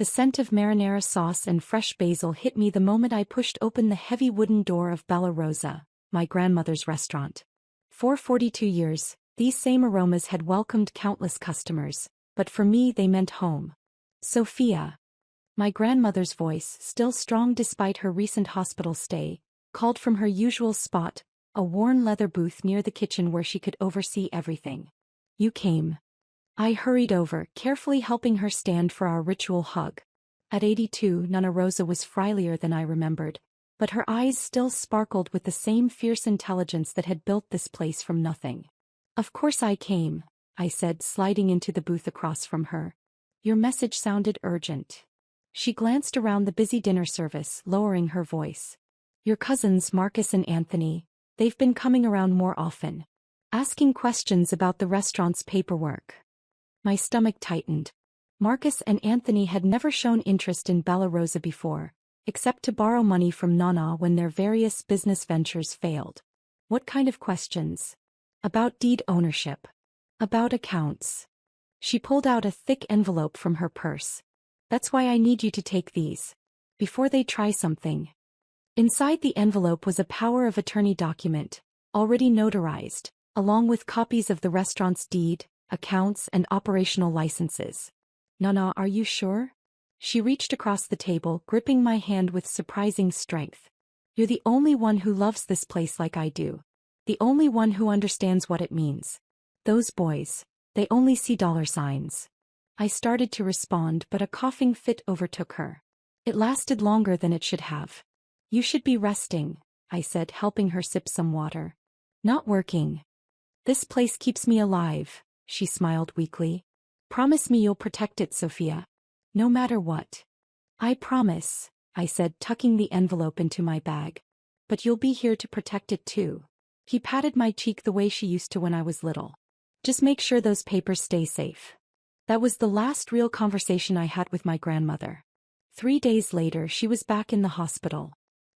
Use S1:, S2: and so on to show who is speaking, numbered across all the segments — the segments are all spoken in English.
S1: The scent of marinara sauce and fresh basil hit me the moment I pushed open the heavy wooden door of Bella Rosa, my grandmother's restaurant. For 42 years, these same aromas had welcomed countless customers, but for me they meant home. Sophia. My grandmother's voice, still strong despite her recent hospital stay, called from her usual spot, a worn leather booth near the kitchen where she could oversee everything. You came. I hurried over, carefully helping her stand for our ritual hug. At 82, Nonna Rosa was frilier than I remembered, but her eyes still sparkled with the same fierce intelligence that had built this place from nothing. Of course I came, I said, sliding into the booth across from her. Your message sounded urgent. She glanced around the busy dinner service, lowering her voice. Your cousins Marcus and Anthony, they've been coming around more often, asking questions about the restaurant's paperwork. My stomach tightened. Marcus and Anthony had never shown interest in Bella Rosa before, except to borrow money from Nana when their various business ventures failed. What kind of questions? About deed ownership. About accounts. She pulled out a thick envelope from her purse. That's why I need you to take these. Before they try something. Inside the envelope was a power of attorney document, already notarized, along with copies of the restaurant's deed, accounts, and operational licenses. Nana, are you sure? She reached across the table, gripping my hand with surprising strength. You're the only one who loves this place like I do. The only one who understands what it means. Those boys, they only see dollar signs. I started to respond, but a coughing fit overtook her. It lasted longer than it should have. You should be resting, I said, helping her sip some water. Not working. This place keeps me alive, she smiled weakly. Promise me you'll protect it, Sophia. No matter what. I promise, I said, tucking the envelope into my bag. But you'll be here to protect it too. He patted my cheek the way she used to when I was little. Just make sure those papers stay safe. That was the last real conversation I had with my grandmother. 3 days later, she was back in the hospital.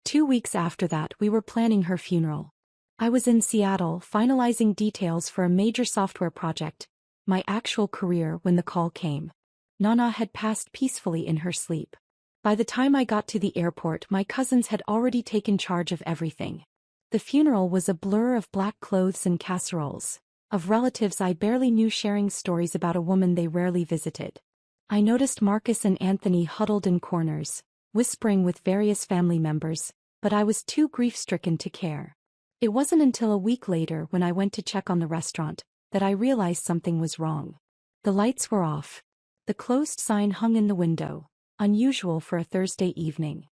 S1: 2 weeks after that, we were planning her funeral. I was in Seattle, finalizing details for a major software project, my actual career, when the call came. Nana had passed peacefully in her sleep. By the time I got to the airport, my cousins had already taken charge of everything. The funeral was a blur of black clothes and casseroles, of relatives I barely knew sharing stories about a woman they rarely visited. I noticed Marcus and Anthony huddled in corners, whispering with various family members, but I was too grief-stricken to care. It wasn't until a week later, when I went to check on the restaurant, that I realized something was wrong. The lights were off. The closed sign hung in the window, unusual for a Thursday evening.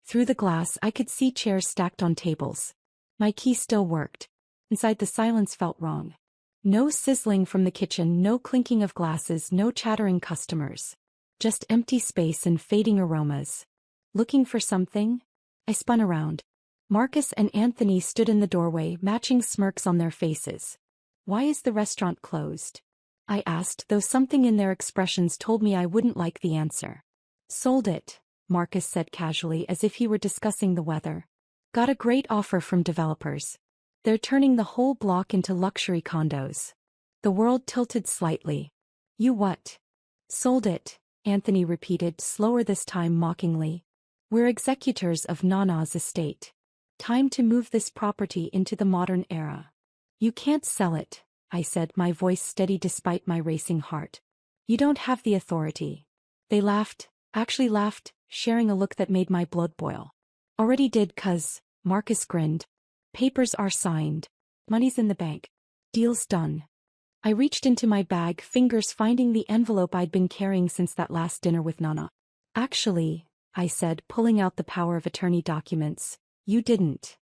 S1: Through the glass I could see chairs stacked on tables. My key still worked. Inside, the silence felt wrong. No sizzling from the kitchen, no clinking of glasses, no chattering customers. Just empty space and fading aromas. Looking for something? I spun around. Marcus and Anthony stood in the doorway, matching smirks on their faces. Why is the restaurant closed? I asked, though something in their expressions told me I wouldn't like the answer. Sold it, Marcus said casually, as if he were discussing the weather. Got a great offer from developers. They're turning the whole block into luxury condos. The world tilted slightly. You what? Sold it, Anthony repeated, slower this time, mockingly. We're executors of Nana's estate. Time to move this property into the modern era. You can't sell it, I said, my voice steady despite my racing heart. You don't have the authority. They laughed, actually laughed, sharing a look that made my blood boil. Already did, cuz, Marcus grinned. Papers are signed. Money's in the bank. Deal's done. I reached into my bag, fingers finding the envelope I'd been carrying since that last dinner with Nana. Actually, I said, pulling out the power of attorney documents, you didn't.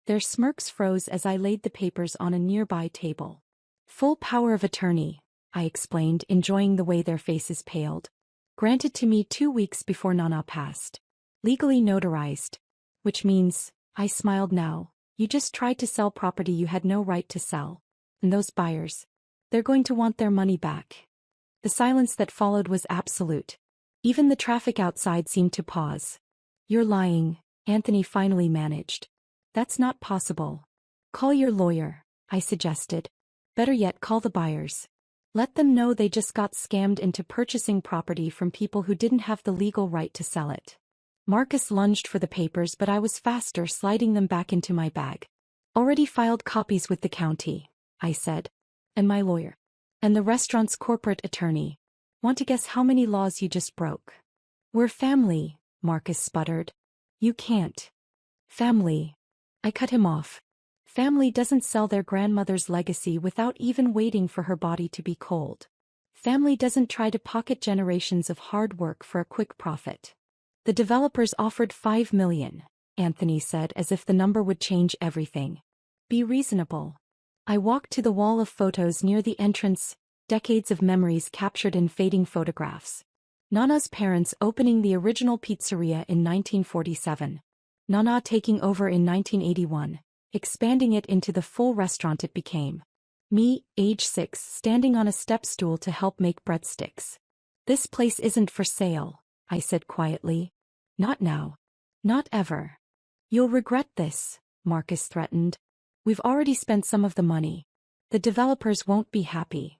S1: Their smirks froze as I laid the papers on a nearby table. Full power of attorney, I explained, enjoying the way their faces paled. Granted to me 2 weeks before Nana passed. Legally notarized. Which means, I smiled now, you just tried to sell property you had no right to sell. And those buyers, they're going to want their money back. The silence that followed was absolute. Even the traffic outside seemed to pause. You're lying, Anthony finally managed. That's not possible. Call your lawyer, I suggested. Better yet, call the buyers. Let them know they just got scammed into purchasing property from people who didn't have the legal right to sell it. Marcus lunged for the papers, but I was faster, sliding them back into my bag. Already filed copies with the county, I said. And my lawyer. And the restaurant's corporate attorney. Want to guess how many laws you just broke? We're family, Marcus sputtered. You can't. Family. I cut him off. Family doesn't sell their grandmother's legacy without even waiting for her body to be cold. Family doesn't try to pocket generations of hard work for a quick profit. The developers offered $5 million, Anthony said, as if the number would change everything. Be reasonable. I walked to the wall of photos near the entrance, decades of memories captured in fading photographs. Nana's parents opening the original pizzeria in 1947. Nana taking over in 1981, expanding it into the full restaurant it became. Me, age 6, standing on a step stool to help make breadsticks. This place isn't for sale, I said quietly. Not now. Not ever. You'll regret this, Marcus threatened. We've already spent some of the money. The developers won't be happy.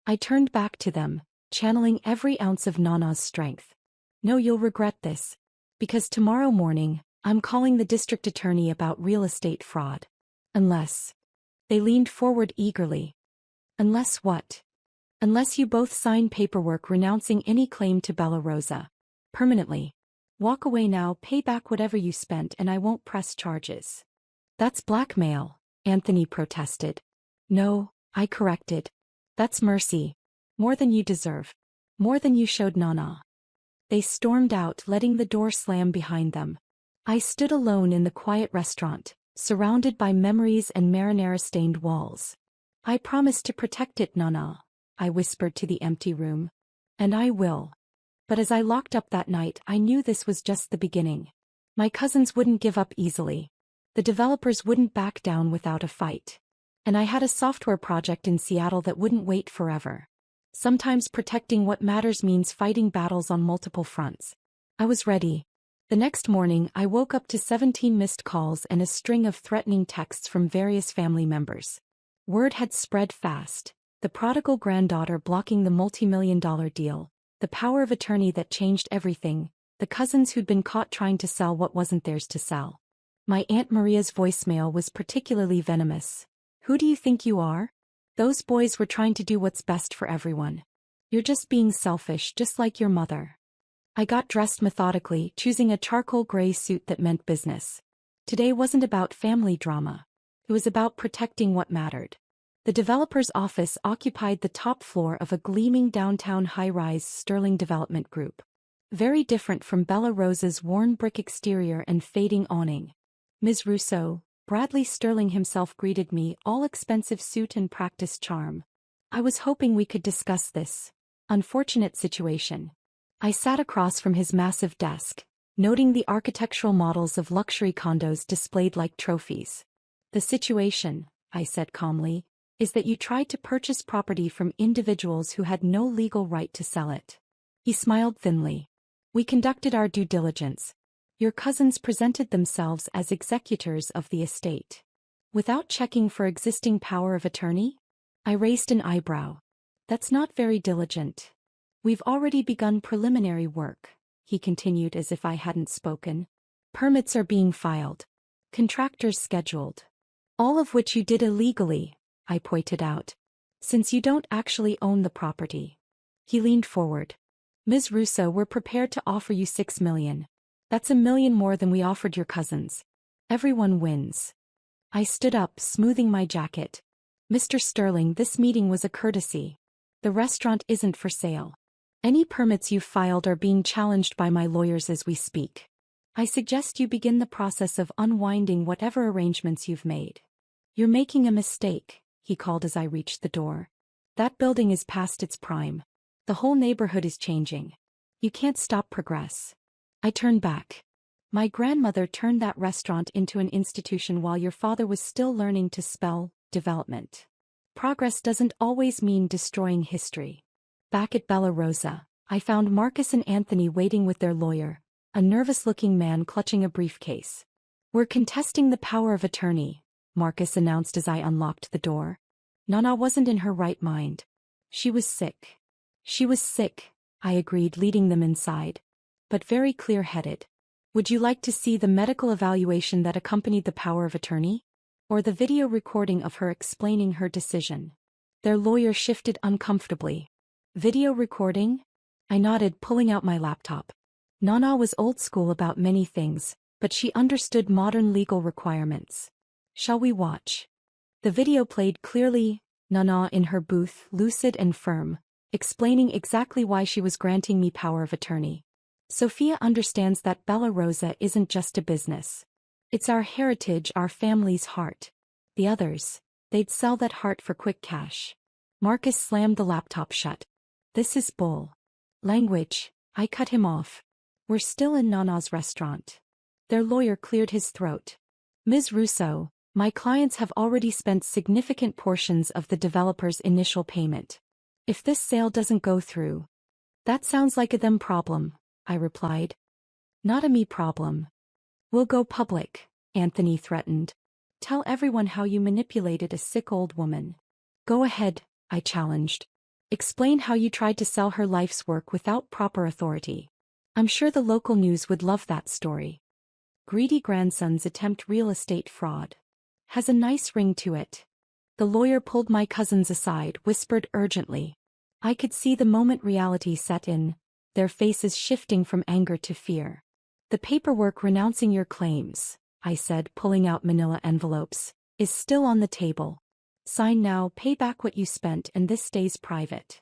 S1: I turned back to them, channeling every ounce of Nana's strength. No, you'll regret this. Because tomorrow morning, I'm calling the district attorney about real estate fraud. Unless. They leaned forward eagerly. Unless what? Unless you both sign paperwork renouncing any claim to Bella Rosa. Permanently. Walk away now, pay back whatever you spent, and I won't press charges. That's blackmail, Anthony protested. No, I corrected. That's mercy. More than you deserve. More than you showed Nana. They stormed out, letting the door slam behind them. I stood alone in the quiet restaurant, surrounded by memories and marinara-stained walls. I promised to protect it, Nana, I whispered to the empty room. And I will. But as I locked up that night, I knew this was just the beginning. My cousins wouldn't give up easily. The developers wouldn't back down without a fight. And I had a software project in Seattle that wouldn't wait forever. Sometimes protecting what matters means fighting battles on multiple fronts. I was ready. The next morning, I woke up to 17 missed calls and a string of threatening texts from various family members. Word had spread fast. The prodigal granddaughter blocking the multi-million-dollar deal, the power of attorney that changed everything, the cousins who'd been caught trying to sell what wasn't theirs to sell. My Aunt Maria's voicemail was particularly venomous. Who do you think you are? Those boys were trying to do what's best for everyone. You're just being selfish, just like your mother. I got dressed methodically, choosing a charcoal gray suit that meant business. Today wasn't about family drama. It was about protecting what mattered. The developer's office occupied the top floor of a gleaming downtown high-rise Sterling Development Group. Very different from Bella Rosa's worn brick exterior and fading awning. Ms. Russo, Bradley Sterling himself greeted me, all expensive suit and practice charm. I was hoping we could discuss this unfortunate situation. I sat across from his massive desk, noting the architectural models of luxury condos displayed like trophies. The situation, I said calmly, is that you tried to purchase property from individuals who had no legal right to sell it. He smiled thinly. We conducted our due diligence. Your cousins presented themselves as executors of the estate. Without checking for existing power of attorney? I raised an eyebrow. That's not very diligent. We've already begun preliminary work, he continued as if I hadn't spoken. Permits are being filed. Contractors scheduled. All of which you did illegally, I pointed out. Since you don't actually own the property. He leaned forward. Ms. Russo, we're prepared to offer you $6 million. That's $1 million more than we offered your cousins. Everyone wins. I stood up, smoothing my jacket. Mr. Sterling, this meeting was a courtesy. The restaurant isn't for sale. Any permits you've filed are being challenged by my lawyers as we speak. I suggest you begin the process of unwinding whatever arrangements you've made. You're making a mistake, he called as I reached the door. That building is past its prime. The whole neighborhood is changing. You can't stop progress. I turned back. My grandmother turned that restaurant into an institution while your father was still learning to spell development. Progress doesn't always mean destroying history. Back at Bella Rosa, I found Marcus and Anthony waiting with their lawyer, a nervous-looking man clutching a briefcase. We're contesting the power of attorney, Marcus announced as I unlocked the door. Nana wasn't in her right mind. She was sick. She was sick, I agreed, leading them inside. But very clear-headed. Would you like to see the medical evaluation that accompanied the power of attorney? Or the video recording of her explaining her decision? Their lawyer shifted uncomfortably. Video recording? I nodded, pulling out my laptop. Nana was old school about many things, but she understood modern legal requirements. Shall we watch? The video played clearly, Nana in her booth, lucid and firm, explaining exactly why she was granting me power of attorney. Sophia understands that Bella Rosa isn't just a business. It's our heritage, our family's heart. The others, they'd sell that heart for quick cash. Marcus slammed the laptop shut. This is bull. Language, I cut him off. We're still in Nana's restaurant. Their lawyer cleared his throat. Ms. Russo, my clients have already spent significant portions of the developer's initial payment. If this sale doesn't go through. That sounds like a them problem, I replied. Not a me problem. We'll go public, Anthony threatened. Tell everyone how you manipulated a sick old woman. Go ahead, I challenged. Explain how you tried to sell her life's work without proper authority. I'm sure the local news would love that story. Greedy grandson's attempt real estate fraud. Has a nice ring to it. The lawyer pulled my cousins aside, whispered urgently. I could see the moment reality set in, their faces shifting from anger to fear. The paperwork renouncing your claims, I said, pulling out manila envelopes, is still on the table. Sign now, pay back what you spent, and this stays private.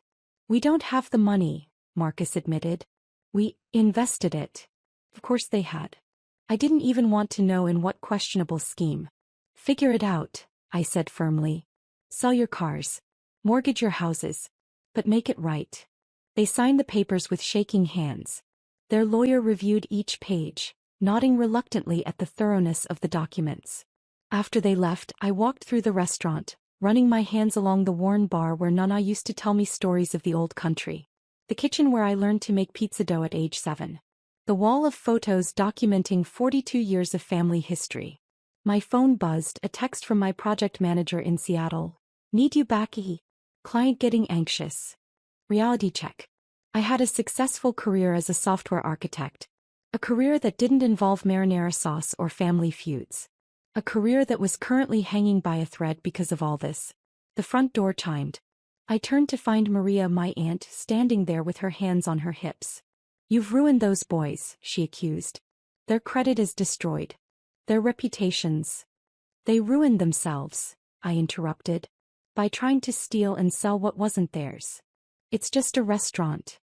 S1: We don't have the money, Marcus admitted. We invested it. Of course they had. I didn't even want to know in what questionable scheme. Figure it out, I said firmly. Sell your cars. Mortgage your houses. But make it right. They signed the papers with shaking hands. Their lawyer reviewed each page, nodding reluctantly at the thoroughness of the documents. After they left, I walked through the restaurant, running my hands along the worn bar where Nana used to tell me stories of the old country. The kitchen where I learned to make pizza dough at age 7. The wall of photos documenting 42 years of family history. My phone buzzed, a text from my project manager in Seattle. Need you back, E. Client getting anxious. Reality check. I had a successful career as a software architect. A career that didn't involve marinara sauce or family feuds. A career that was currently hanging by a thread because of all this. The front door chimed. I turned to find Maria, my aunt, standing there with her hands on her hips. You've ruined those boys, she accused. Their credit is destroyed. Their reputations. They ruined themselves, I interrupted, by trying to steal and sell what wasn't theirs. It's just a restaurant.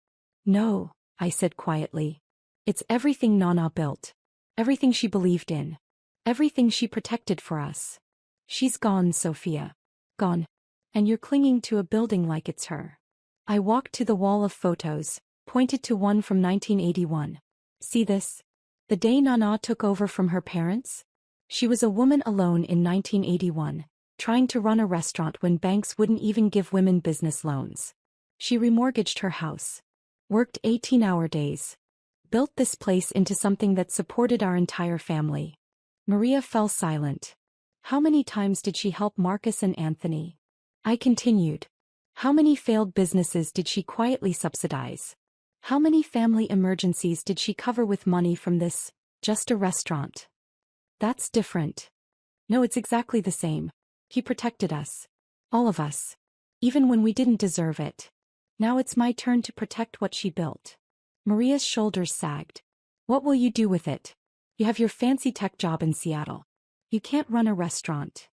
S1: No, I said quietly. It's everything Nana built. Everything she believed in. Everything she protected for us. She's gone, Sophia. Gone. And you're clinging to a building like it's her. I walked to the wall of photos, pointed to one from 1981. See this? The day Nana took over from her parents? She was a woman alone in 1981, trying to run a restaurant when banks wouldn't even give women business loans. She remortgaged her house. Worked 18-hour days. Built this place into something that supported our entire family. Maria fell silent. How many times did she help Marcus and Anthony? I continued. How many failed businesses did she quietly subsidize? How many family emergencies did she cover with money from this, just a restaurant? That's different. No, it's exactly the same. He protected us. All of us. Even when we didn't deserve it. Now it's my turn to protect what she built. Maria's shoulders sagged. What will you do with it? You have your fancy tech job in Seattle. You can't run a restaurant.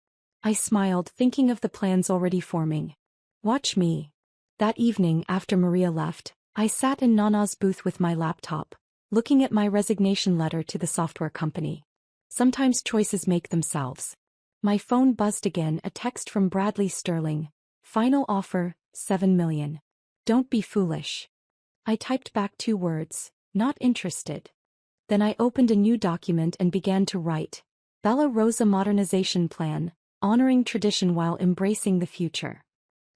S1: I smiled, thinking of the plans already forming. Watch me. That evening, after Maria left, I sat in Nana's booth with my laptop, looking at my resignation letter to the software company. Sometimes choices make themselves. My phone buzzed again, a text from Bradley Sterling. Final offer, $7 million. Don't be foolish. I typed back 2 words, not interested. Then I opened a new document and began to write. Bella Rosa Modernization Plan, honoring tradition while embracing the future.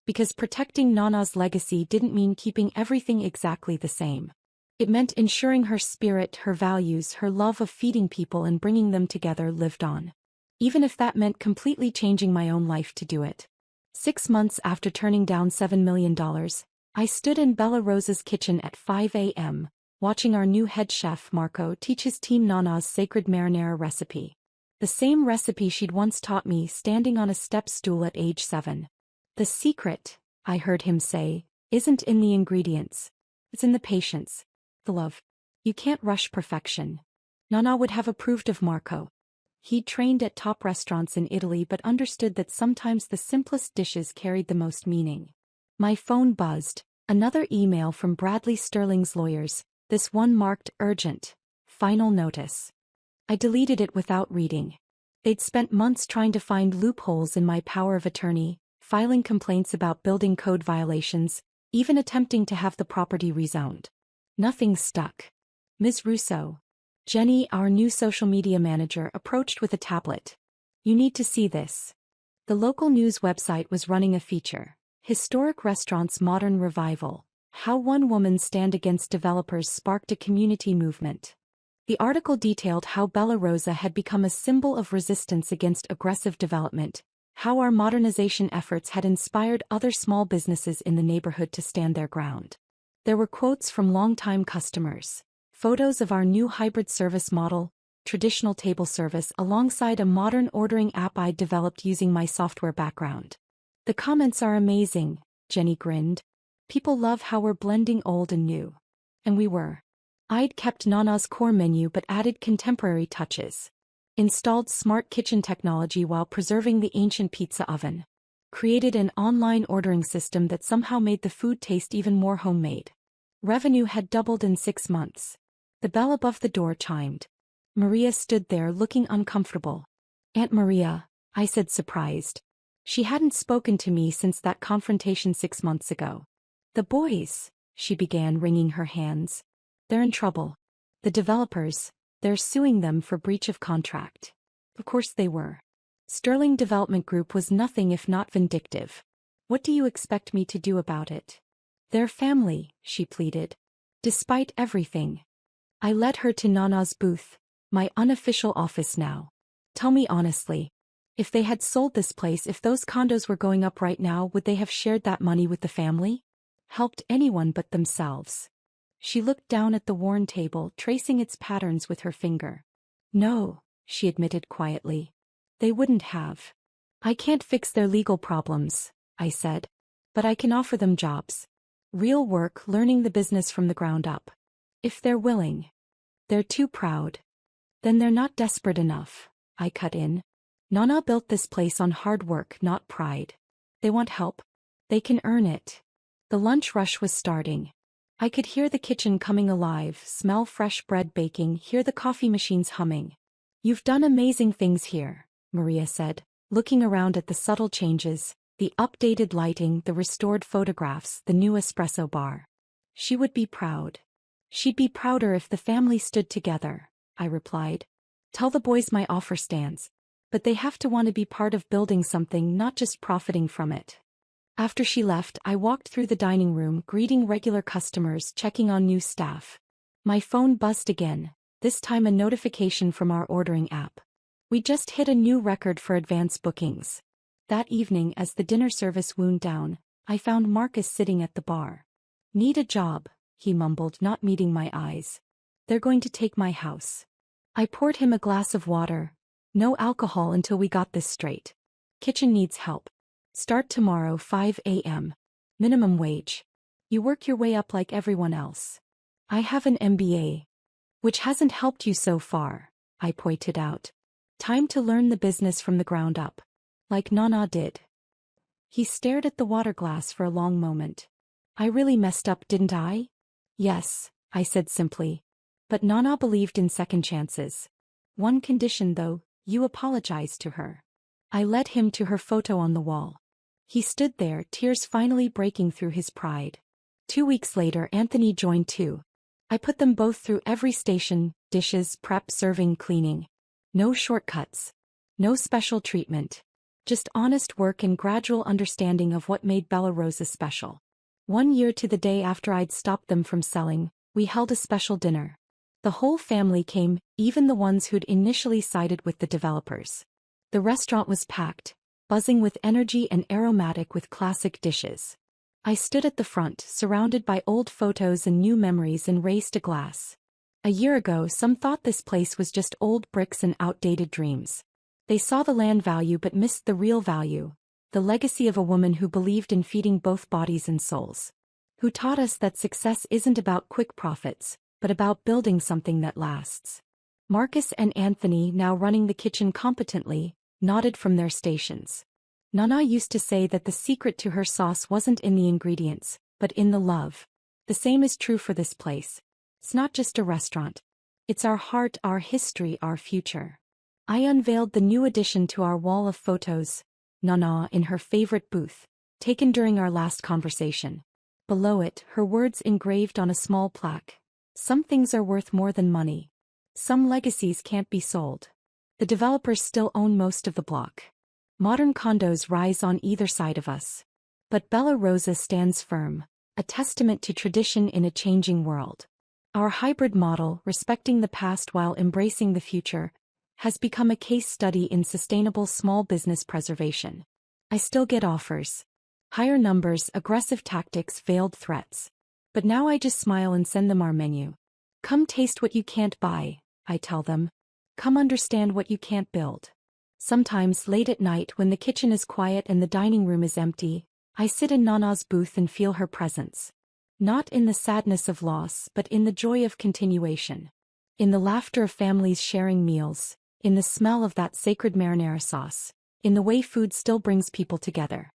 S1: Because protecting Nana's legacy didn't mean keeping everything exactly the same. It meant ensuring her spirit, her values, her love of feeding people and bringing them together lived on. Even if that meant completely changing my own life to do it. 6 months after turning down $7 million, I stood in Bella Rosa's kitchen at 5 a.m., watching our new head chef Marco teach his team Nana's sacred marinara recipe. The same recipe she'd once taught me standing on a step stool at age 7. The secret, I heard him say, isn't in the ingredients. It's in the patience. The love. You can't rush perfection. Nana would have approved of Marco. He'd trained at top restaurants in Italy but understood that sometimes the simplest dishes carried the most meaning. My phone buzzed. Another email from Bradley Sterling's lawyers, this one marked urgent. Final notice. I deleted it without reading. They'd spent months trying to find loopholes in my power of attorney, filing complaints about building code violations, even attempting to have the property rezoned. Nothing stuck. Ms. Russo. Jenny, our new social media manager, approached with a tablet. You need to see this. The local news website was running a feature. Historic Restaurants Modern Revival. How one woman's stand against developers sparked a community movement. The article detailed how Bella Rosa had become a symbol of resistance against aggressive development, how our modernization efforts had inspired other small businesses in the neighborhood to stand their ground. There were quotes from longtime customers, photos of our new hybrid service model, traditional table service alongside a modern ordering app I'd developed using my software background. The comments are amazing, Jenny grinned. People love how we're blending old and new. And we were. I'd kept Nana's core menu but added contemporary touches. Installed smart kitchen technology while preserving the ancient pizza oven. Created an online ordering system that somehow made the food taste even more homemade. Revenue had doubled in 6 months. The bell above the door chimed. Maria stood there looking uncomfortable. Aunt Maria, I said surprised. She hadn't spoken to me since that confrontation 6 months ago. The boys, she began, wringing her hands. They're in trouble. The developers, they're suing them for breach of contract. Of course they were. Sterling Development Group was nothing if not vindictive. What do you expect me to do about it? They're family, she pleaded. Despite everything. I led her to Nana's booth, my unofficial office now. Tell me honestly. If they had sold this place, if those condos were going up right now, would they have shared that money with the family? Helped anyone but themselves. She looked down at the worn table, tracing its patterns with her finger. No, she admitted quietly. They wouldn't have. I can't fix their legal problems, I said. But I can offer them jobs. Real work, learning the business from the ground up. If they're willing. They're too proud. Then they're not desperate enough, I cut in. Nana built this place on hard work, not pride. They want help. They can earn it. The lunch rush was starting. I could hear the kitchen coming alive, smell fresh bread baking, hear the coffee machines humming. You've done amazing things here, Maria said, looking around at the subtle changes, the updated lighting, the restored photographs, the new espresso bar. She would be proud. She'd be prouder if the family stood together, I replied. Tell the boys my offer stands. But they have to want to be part of building something, not just profiting from it. After she left, I walked through the dining room, greeting regular customers, checking on new staff. My phone buzzed again, this time a notification from our ordering app. We just hit a new record for advance bookings. That evening, as the dinner service wound down, I found Marcus sitting at the bar. Need a job, he mumbled, not meeting my eyes. They're going to take my house. I poured him a glass of water. No alcohol until we got this straight. Kitchen needs help. Start tomorrow 5 a.m. Minimum wage. You work your way up like everyone else. I have an MBA. Which hasn't helped you so far, I pointed out. Time to learn the business from the ground up. Like Nana did. He stared at the water glass for a long moment. I really messed up, didn't I? Yes, I said simply. But Nana believed in second chances. One condition though, you apologize to her. I led him to her photo on the wall. He stood there, tears finally breaking through his pride. 2 weeks later, Anthony joined too. I put them both through every station, dishes, prep, serving, cleaning. No shortcuts. No special treatment. Just honest work and gradual understanding of what made Bella Rosa special. 1 year to the day after I'd stopped them from selling, we held a special dinner. The whole family came, even the ones who'd initially sided with the developers. The restaurant was packed. buzzing with energy and aromatic with classic dishes. I stood at the front, surrounded by old photos and new memories, and raised a glass. A year ago, some thought this place was just old bricks and outdated dreams. They saw the land value but missed the real value, the legacy of a woman who believed in feeding both bodies and souls. Who taught us that success isn't about quick profits, but about building something that lasts. Marcus and Anthony, now running the kitchen competently, nodded from their stations. Nana used to say that the secret to her sauce wasn't in the ingredients, but in the love. The same is true for this place. It's not just a restaurant. It's our heart, our history, our future. I unveiled the new addition to our wall of photos, Nana in her favorite booth, taken during our last conversation. Below it, her words engraved on a small plaque. Some things are worth more than money. Some legacies can't be sold. The developers still own most of the block. Modern condos rise on either side of us. But Bella Rosa stands firm, a testament to tradition in a changing world. Our hybrid model, respecting the past while embracing the future, has become a case study in sustainable small business preservation. I still get offers. Higher numbers, aggressive tactics, veiled threats. But now I just smile and send them our menu. Come taste what you can't buy, I tell them. Come understand what you can't build. Sometimes, late at night when the kitchen is quiet and the dining room is empty, I sit in Nana's booth and feel her presence. Not in the sadness of loss, but in the joy of continuation. In the laughter of families sharing meals, in the smell of that sacred marinara sauce, in the way food still brings people together.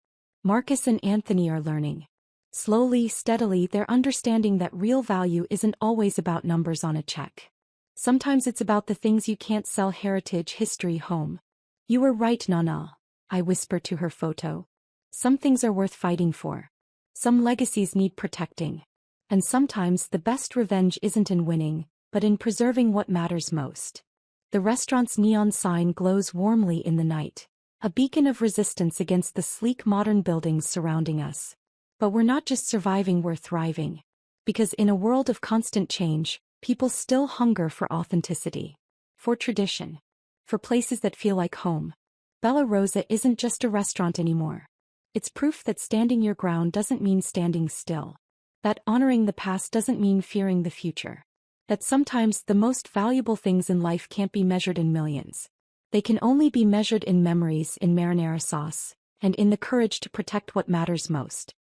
S1: Marcus and Anthony are learning. Slowly, steadily, they're understanding that real value isn't always about numbers on a check. Sometimes it's about the things you can't sell: heritage, history, home. You were right, Nana, I whisper to her photo. Some things are worth fighting for. Some legacies need protecting. And sometimes the best revenge isn't in winning, but in preserving what matters most. The restaurant's neon sign glows warmly in the night, a beacon of resistance against the sleek modern buildings surrounding us. But we're not just surviving, we're thriving. Because in a world of constant change, people still hunger for authenticity. For tradition. For places that feel like home. Bella Rosa isn't just a restaurant anymore. It's proof that standing your ground doesn't mean standing still. That honoring the past doesn't mean fearing the future. That sometimes the most valuable things in life can't be measured in millions. They can only be measured in memories, in marinara sauce, and in the courage to protect what matters most.